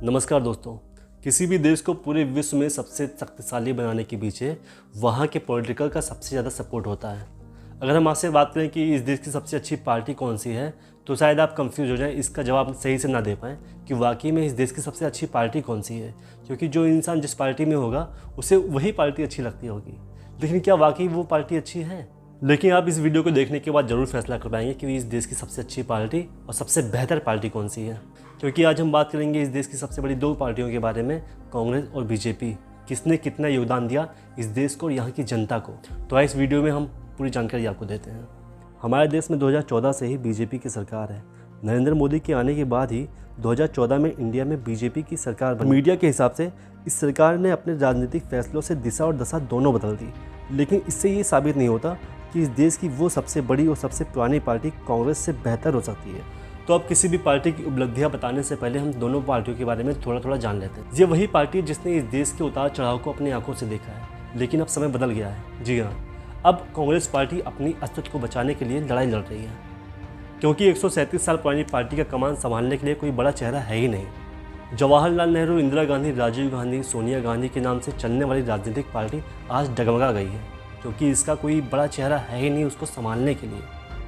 नमस्कार दोस्तों। किसी भी देश को पूरे विश्व में सबसे शक्तिशाली बनाने के पीछे वहाँ के पॉलिटिकल का सबसे ज़्यादा सपोर्ट होता है। अगर हम आपसे बात करें कि इस देश की सबसे अच्छी पार्टी कौन सी है तो शायद आप कंफ्यूज हो जाएं, इसका जवाब सही से ना दे पाएँ कि वाकई में इस देश की सबसे अच्छी पार्टी कौन सी है, क्योंकि जो इंसान जिस पार्टी में होगा उसे वही पार्टी अच्छी लगती होगी। लेकिन क्या वाकई वो पार्टी अच्छी है? लेकिन आप इस वीडियो को देखने के बाद ज़रूर फैसला कर पाएंगे कि इस देश की सबसे अच्छी पार्टी और सबसे बेहतर पार्टी कौन सी है। क्योंकि आज हम बात करेंगे इस देश की सबसे बड़ी दो पार्टियों के बारे में, कांग्रेस और बीजेपी। किसने कितना योगदान दिया इस देश को और यहाँ की जनता को, तो इस वीडियो में हम पूरी जानकारी आपको देते हैं। हमारे देश में 2014 से ही बीजेपी की सरकार है। नरेंद्र मोदी के आने के बाद ही 2014 में इंडिया में बीजेपी की सरकार बनी। मीडिया के हिसाब से इस सरकार ने अपने राजनीतिक फैसलों से दिशा और दशा दोनों बदल दी, लेकिन इससे ये साबित नहीं होता कि इस देश की वो सबसे बड़ी और सबसे पुरानी पार्टी कांग्रेस से बेहतर हो सकती है। तो अब किसी भी पार्टी की उपलब्धियां बताने से पहले हम दोनों पार्टियों के बारे में थोड़ा थोड़ा जान लेते हैं। ये वही पार्टी है जिसने इस देश के उतार चढ़ाव को अपनी आंखों से देखा है, लेकिन अब समय बदल गया है। जी हाँ, अब कांग्रेस पार्टी अपनी अस्तित्व को बचाने के लिए लड़ाई लड़ रही है, क्योंकि 137 साल पुरानी पार्टी का कमान संभालने के लिए कोई बड़ा चेहरा है ही नहीं। जवाहरलाल नेहरू, इंदिरा गांधी, राजीव गांधी, सोनिया गांधी के नाम से चलने वाली राजनीतिक पार्टी आज डगमगा गई है, क्योंकि इसका कोई बड़ा चेहरा है ही नहीं उसको संभालने के लिए।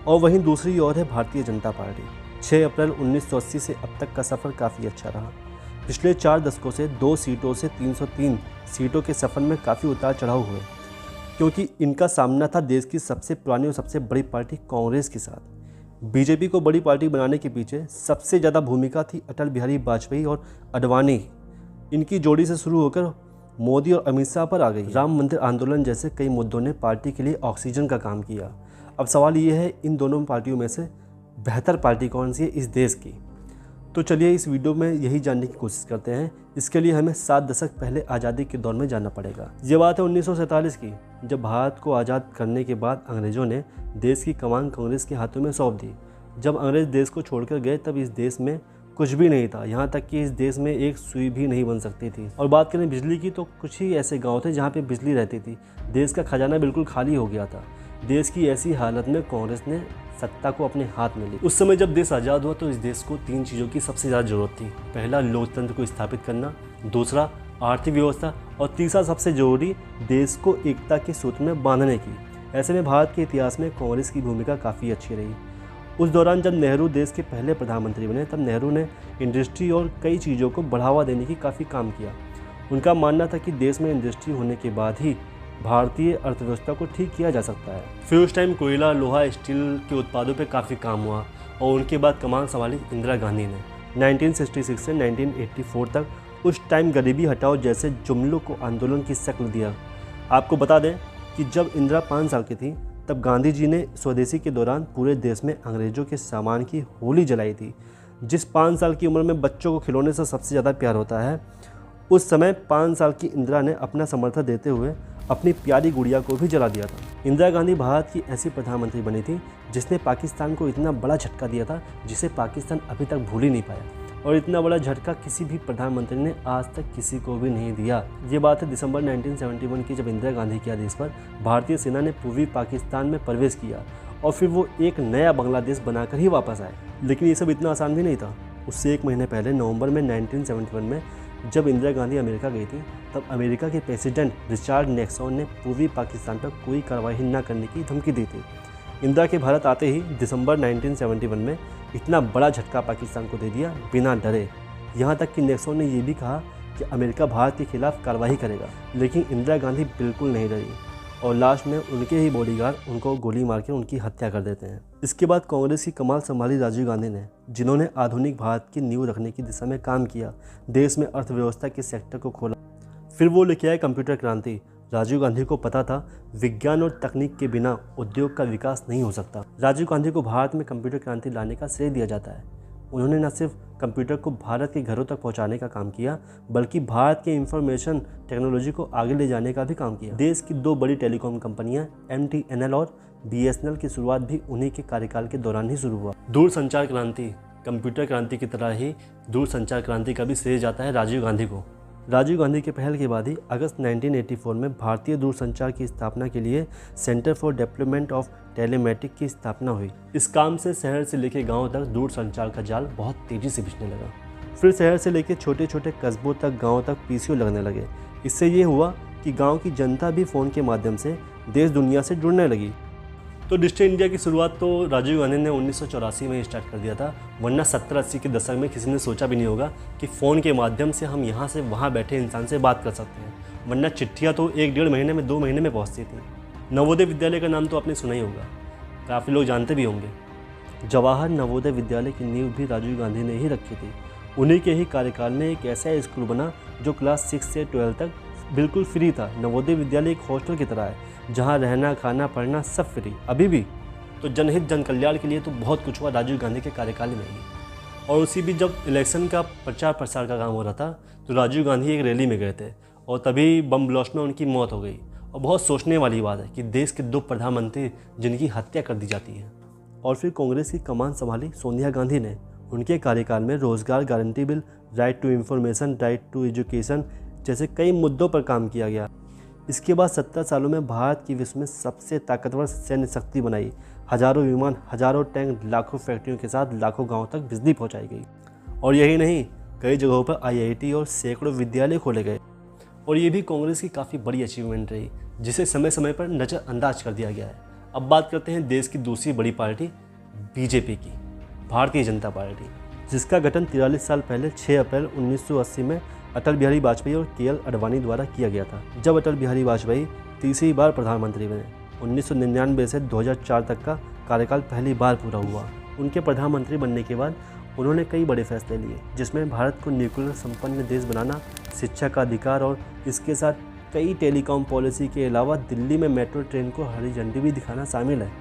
और वहीं दूसरी ओर है भारतीय जनता पार्टी। 6 अप्रैल 1980 से अब तक का सफ़र काफ़ी अच्छा रहा। पिछले 4 दशकों से 2 सीटों से 303 सीटों के सफ़र में काफ़ी उतार चढ़ाव हुए, क्योंकि इनका सामना था देश की सबसे पुरानी और सबसे बड़ी पार्टी कांग्रेस के साथ। बीजेपी को बड़ी पार्टी बनाने के पीछे सबसे ज़्यादा भूमिका थी अटल बिहारी वाजपेयी और अडवाणी। इनकी जोड़ी से शुरू होकर मोदी और अमित शाह पर आ गई। राम मंदिर आंदोलन जैसे कई मुद्दों ने पार्टी के लिए ऑक्सीजन का काम किया। अब सवाल ये है, इन दोनों पार्टियों में से बेहतर पार्टी कौन सी है इस देश की? तो चलिए इस वीडियो में यही जानने की कोशिश करते हैं। इसके लिए हमें 7 दशक पहले आज़ादी के दौर में जाना पड़ेगा। ये बात है 1947 की, जब भारत को आज़ाद करने के बाद अंग्रेज़ों ने देश की कमान कांग्रेस के हाथों में सौंप दी। जब अंग्रेज़ देश को छोड़कर गए तब इस देश में कुछ भी नहीं था, यहाँ तक कि इस देश में एक सुई भी नहीं बन सकती थी। और बात करें बिजली की, तो कुछ ही ऐसे गांव थे जहाँ पे बिजली रहती थी। देश का खजाना बिल्कुल खाली हो गया था। देश की ऐसी हालत में कांग्रेस ने सत्ता को अपने हाथ में ली। उस समय जब देश आज़ाद हुआ तो इस देश को 3 चीज़ों की सबसे ज़्यादा ज़रूरत थी। पहला, लोकतंत्र को स्थापित करना, दूसरा, आर्थिक व्यवस्था, और तीसरा सबसे ज़रूरी, देश को एकता के सूत्र में बांधने की। ऐसे में भारत के इतिहास में कांग्रेस की भूमिका काफ़ी अच्छी रही। उस दौरान जब नेहरू देश के पहले प्रधानमंत्री बने तब नेहरू ने इंडस्ट्री और कई चीज़ों को बढ़ावा देने की काफ़ी काम किया। उनका मानना था कि देश में इंडस्ट्री होने के बाद ही भारतीय अर्थव्यवस्था को ठीक किया जा सकता है। फिर उस टाइम कोयला, लोहा, स्टील के उत्पादों पे काफ़ी काम हुआ और उनके बाद कमान संभाली इंदिरा गांधी ने। 1966 से 1984 तक उस टाइम गरीबी हटाओ जैसे जुमलों को आंदोलन की शक्ल दिया। आपको बता दें कि जब इंदिरा 5 साल की थी तब गांधी जी ने स्वदेशी के दौरान पूरे देश में अंग्रेज़ों के सामान की होली जलाई थी। जिस 5 साल की उम्र में बच्चों को खिलौने से सबसे ज़्यादा प्यार होता है, उस समय 5 साल की इंदिरा ने अपना समर्थन देते हुए अपनी प्यारी गुड़िया को भी जला दिया था। इंदिरा गांधी भारत की ऐसी प्रधानमंत्री बनी थी जिसने पाकिस्तान को इतना बड़ा झटका दिया था जिसे पाकिस्तान अभी तक भूल ही नहीं पाया, और इतना बड़ा झटका किसी भी प्रधानमंत्री ने आज तक किसी को भी नहीं दिया। ये बात है दिसंबर 1971 की, जब इंदिरा गांधी के आदेश पर भारतीय सेना ने पूर्वी पाकिस्तान में प्रवेश किया और फिर वो एक नया बांग्लादेश बनाकर ही वापस आए। लेकिन ये सब इतना आसान भी नहीं था। उससे 1 महीने पहले नवंबर में 1971 में जब इंदिरा गांधी अमेरिका गई थी तब अमेरिका के प्रेसिडेंट रिचर्ड निक्सन ने पूर्वी पाकिस्तान पर कोई कार्रवाई न करने की धमकी दी थी। इंदिरा के भारत आते ही दिसंबर 1971 में इतना बड़ा झटका पाकिस्तान को दे दिया बिना डरे। यहाँ तक कि निक्सन ने यह भी कहा कि अमेरिका भारत के खिलाफ कार्रवाई करेगा, लेकिन इंदिरा गांधी बिल्कुल नहीं डरी और लास्ट में उनके ही बॉडीगार्ड उनको गोली मार के उनकी हत्या कर देते हैं। इसके बाद कांग्रेस की कमान संभाली राजीव गांधी ने, जिन्होंने आधुनिक भारत की नींव रखने की दिशा में काम किया, देश में अर्थव्यवस्था के सेक्टर को खोला। फिर वो लेके आए कंप्यूटर क्रांति। राजीव गांधी को पता था विज्ञान और तकनीक के बिना उद्योग का विकास नहीं हो सकता। राजीव गांधी को भारत में कंप्यूटर क्रांति लाने का श्रेय दिया जाता है। उन्होंने न सिर्फ कंप्यूटर को भारत के घरों तक पहुंचाने का काम किया, बल्कि भारत के इंफॉर्मेशन टेक्नोलॉजी को आगे ले जाने का भी काम किया। देश की 2 बड़ी टेलीकॉम कंपनियां MTNL और BSNL की शुरुआत भी उन्हीं के कार्यकाल के दौरान ही शुरू हुआ। दूरसंचार क्रांति, कंप्यूटर क्रांति की तरह ही दूरसंचार क्रांति का भी श्रेय जाता है राजीव गांधी को। राजीव गांधी के पहल के बाद ही अगस्त 1984 में भारतीय दूरसंचार की स्थापना के लिए centre for development of telematic की स्थापना हुई। इस काम से शहर से लेकर गांव तक दूरसंचार का जाल बहुत तेजी से बिछने लगा। फिर शहर से लेकर छोटे छोटे कस्बों तक, गाँव तक पीसीओ लगने लगे। इससे ये हुआ कि गांव की जनता भी फ़ोन के माध्यम से देश दुनिया से जुड़ने लगी। तो डिजिटल इंडिया की शुरुआत तो राजीव गांधी ने 1984 में ही स्टार्ट कर दिया था, वरना 70-80 के दशक में किसी ने सोचा भी नहीं होगा कि फ़ोन के माध्यम से हम यहाँ से वहाँ बैठे इंसान से बात कर सकते हैं, वरना चिट्ठियाँ तो 1-1.5 महीने में 2 महीने में पहुँचती थी। नवोदय विद्यालय का नाम तो आपने सुना ही होगा, काफ़ी लोग जानते भी होंगे। जवाहर नवोदय विद्यालय की नींव भी राजीव गांधी ने ही रखी थी। उन्हीं के ही कार्यकाल में एक ऐसा स्कूल बना जो क्लास 6 से 12 तक बिल्कुल फ्री था। नवोदय विद्यालय एक हॉस्टल की तरह है जहाँ रहना, खाना, पढ़ना सब फ्री, अभी भी। तो जनहित जन कल्याण के लिए तो बहुत कुछ हुआ राजीव गांधी के कार्यकाल में ही। और उसी भी जब इलेक्शन का प्रचार प्रसार का काम हो रहा था तो राजीव गांधी एक रैली में गए थे और तभी बम ब्लास्ट में उनकी मौत हो गई। और बहुत सोचने वाली बात है कि देश के 2 प्रधानमंत्री जिनकी हत्या कर दी जाती है। और फिर कांग्रेस की कमान संभाली सोनिया गांधी ने। उनके कार्यकाल में रोजगार guarantee bill, right to information, right to education जैसे कई मुद्दों पर काम किया गया। इसके बाद 70 सालों में भारत की विश्व में सबसे ताकतवर सैन्य शक्ति बनाई। हजारों विमान, हजारों टैंक, लाखों फैक्ट्रियों के साथ लाखों गांवों तक बिजली पहुंचाई गई। और यही नहीं, कई जगहों पर IIT और सैकड़ों विद्यालय खोले गए। और ये भी कांग्रेस की काफ़ी बड़ी अचीवमेंट रही, जिसे समय समय पर नज़रअंदाज कर दिया गया है। अब बात करते हैं देश की दूसरी बड़ी पार्टी BJP की, भारतीय जनता पार्टी, जिसका गठन 43 साल पहले 6 अप्रैल 1980 में अटल बिहारी वाजपेयी और KL अडवाणी द्वारा किया गया था, जब अटल बिहारी वाजपेयी तीसरी बार प्रधानमंत्री बने। 1999 से 2004 तक का कार्यकाल पहली बार पूरा हुआ। उनके प्रधानमंत्री बनने के बाद उन्होंने कई बड़े फैसले लिए, जिसमें भारत को न्यूक्लियर संपन्न देश बनाना, शिक्षा का अधिकार और इसके साथ कई टेलीकॉम पॉलिसी के अलावा दिल्ली में मेट्रो ट्रेन को हरी झंडी भी दिखाना शामिल है।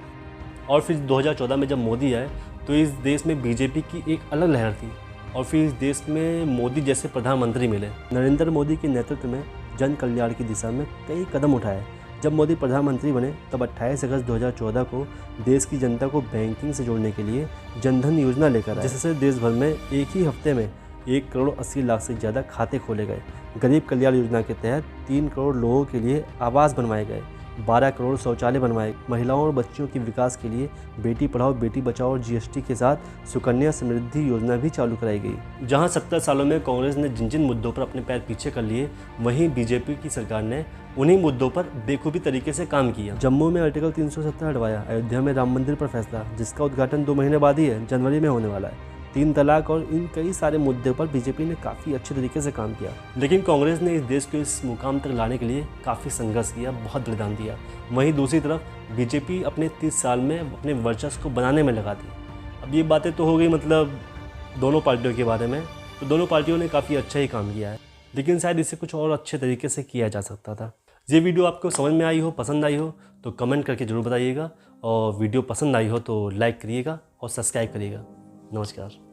और फिर 2014 में जब मोदी आए तो इस देश में BJP की एक अलग लहर थी और फिर इस देश में मोदी जैसे प्रधानमंत्री मिले। नरेंद्र मोदी के नेतृत्व में जन कल्याण की दिशा में कई कदम उठाए। जब मोदी प्रधानमंत्री बने तब 28 अगस्त 2014 को देश की जनता को बैंकिंग से जोड़ने के लिए जनधन योजना लेकर आए, जिससे देश भर में एक ही हफ्ते में 1 करोड़ 80 लाख से ज़्यादा खाते खोले गए। गरीब कल्याण योजना के तहत 3 करोड़ लोगों के लिए आवास बनवाए गए, 12 करोड़ शौचालय बनवाए। महिलाओं और बच्चियों के विकास के लिए बेटी पढ़ाओ बेटी बचाओ और GST के साथ सुकन्या समृद्धि योजना भी चालू कराई गई। जहां 70 सालों में कांग्रेस ने जिन जिन मुद्दों पर अपने पैर पीछे कर लिए, वहीं BJP की सरकार ने उन्हीं मुद्दों पर बेखूबी तरीके से काम किया। जम्मू में आर्टिकल 370 हटवाया, अयोध्या में राम मंदिर पर फैसला, जिसका उद्घाटन 2 महीने बाद ही है, जनवरी में होने वाला है। 3 तलाक और इन कई सारे मुद्दों पर BJP ने काफ़ी अच्छे तरीके से काम किया। लेकिन कांग्रेस ने इस देश को इस मुकाम तक लाने के लिए काफ़ी संघर्ष किया, बहुत बलिदान दिया। वहीं दूसरी तरफ BJP अपने 30 साल में अपने वर्चस्व को बनाने में लगा दी। अब ये बातें तो हो गई मतलब दोनों पार्टियों के बारे में, तो दोनों पार्टियों ने काफ़ी अच्छा ही काम किया है, लेकिन शायद इसे कुछ और अच्छे तरीके से किया जा सकता था। ये वीडियो आपको समझ में आई हो, पसंद आई हो तो कमेंट करके ज़रूर बताइएगा, और वीडियो पसंद आई हो तो लाइक करिएगा और सब्सक्राइब करिएगा। नमस्कार।